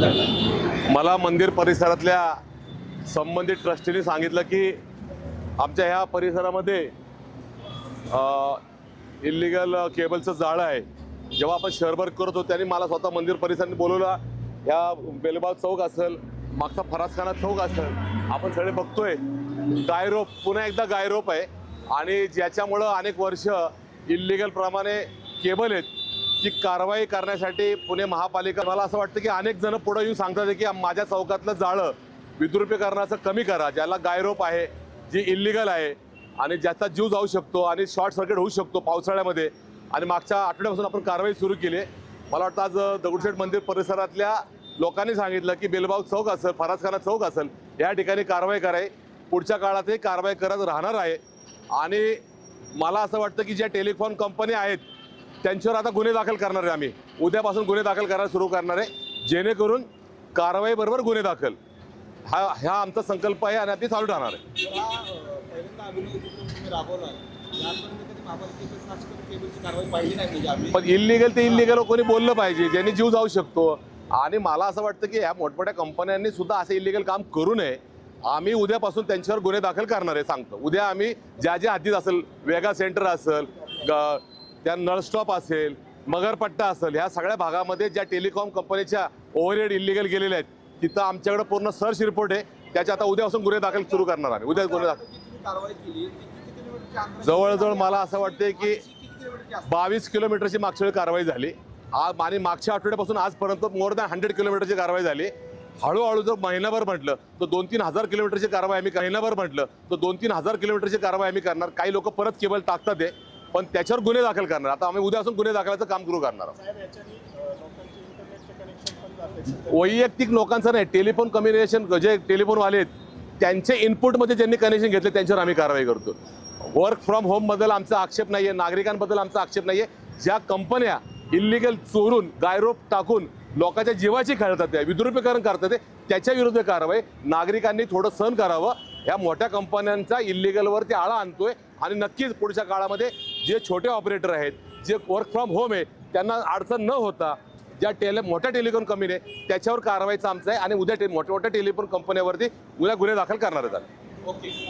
मला मंदिर परिसरातल्या संबंधित ट्रस्टीने सांगितलं की आमच्या ह्या परिसरामध्ये इल्लीगल केबलचं जाळं आहे। जेव्हा आपण शहरभर करत होतो त्यांनी मला स्वतः मंदिर परिसराने बोलवलं। ह्या बेलबाग चौक असेल, मागचा फरासखाना चौक असेल, आपण सगळे बघतोय गायरोप, पुन्हा एकदा गायरोप आहे आणि ज्याच्यामुळं अनेक वर्ष इल्लीगल प्रमाणे केबल आहेत ती कारवाई करण्यासाठी पुणे महापालिका, मला असं वाटतं की अनेक जण पुढे येऊन सांगतात की माझ्या चौकातलं जाळं विद्रुपीकरणाचं कमी करा, ज्याला गायरोप आहे, जी इल्लीगल आहे आणि ज्याचा जीव जाऊ शकतो आणि शॉर्ट सर्किट होऊ शकतो पावसाळ्यामध्ये। आणि मागच्या आठवड्यापासून आपण कारवाई सुरू केली आहे। मला वाटतं आज दगडूशेठ मंदिर परिसरातल्या लोकांनी सांगितलं की बेलबाग चौक असेल, फरासखाना चौक असेल, या ठिकाणी कारवाई कराय, पुढच्या काळातही कारवाई करत राहणार आहे। आणि मला असं वाटतं की ज्या टेलिफोन कंपनी आहेत त्यांच्यावर आता गुन्हे दाखल करणार आहे। आम्ही उद्यापासून गुन्हे दाखल करायला सुरू करणार आहे, जेणेकरून कारवाई बरोबर गुन्हे दाखल हा आमचा संकल्प आहे आणि ते चालू राहणार आहे। पण इल्लीगल ते इल्लीगल कोणी बोललं पाहिजे, ज्यांनी जीव जाऊ शकतो। आणि मला असं वाटतं की ह्या मोठमोठ्या कंपन्यांनी सुद्धा असे इल्लीगल काम करू नये। आम्ही उद्यापासून त्यांच्यावर गुन्हे दाखल करणार आहे, सांगतो। उद्या आम्ही ज्या ज्या हद्दीत असेल, वेगा सेंटर असेल, त्या नळस्टॉप असेल, मगरपट्टा असेल, ह्या सगळ्या भागामध्ये ज्या टेलिकॉम कंपनीच्या ओव्हरहेड इल्लीगल गेलेल्या आहेत तिथं आमच्याकडे पूर्ण सर्च रिपोर्ट आहे। त्याच्या आता उद्यापासून गुन्हे दाखल सुरू करणार आम्ही। उद्या गुन्हे दाखल जवळजवळ मला असं वाटते की 22 किलोमीटरची मागच्या वेळी कारवाई झाली आणि मागच्या आठवड्यापासून आजपर्यंत मोर दॅन 100 किलोमीटरची कारवाई झाली। हळूहळू जर महिनाभर म्हटलं तर 2-3 हजार किलोमीटरची कारवाई आम्ही महिनाभर म्हटलं तर 2-3 हजार किलोमीटरची कारवाई आम्ही करणार। काही लोक परत केबल टाकतात आहे, पण त्याच्यावर गुन्हे दाखल करणार। आता आम्ही उद्यापासून गुन्हे दाखलाचं काम सुरू करणार आहोत। वैयक्तिक लोकांचं नाही, टेलिफोन कम्युनिकेशन जे टेलिफोनवाले आहेत त्यांचे इनपुटमध्ये ज्यांनी कनेक्शन घेतले त्यांच्यावर आम्ही कारवाई करतो। वर्क फ्रॉम होमबद्दल आमचा आक्षेप नाही आहे, नागरिकांबद्दल आमचा आक्षेप नाही आहे। ज्या कंपन्या इल्लीगल चोरून गायरोप टाकून लोकांच्या जीवाची खेळतात, विद्रुपीकरण करतात, त्याच्या विरुद्ध कारवाई। नागरिकांनी थोडं सहन करावं। ह्या मोठ्या कंपन्यांचा इल्लीगलवरती आळा आणतोय आणि नक्कीच पुढच्या काळामध्ये जे छोटे ऑपरेटर आहेत, जे वर्क फ्रॉम होम आहे, त्यांना अडचण न होता ज्या मोठ्या टेलिकॉम कंपनी आहे त्याच्यावर कारवाईचं आमचं आहे। आणि उद्या मोठ्या मोठ्या टेलिफोन कंपन्यांवरती उद्या गुन्हे दाखल करणार आहेत।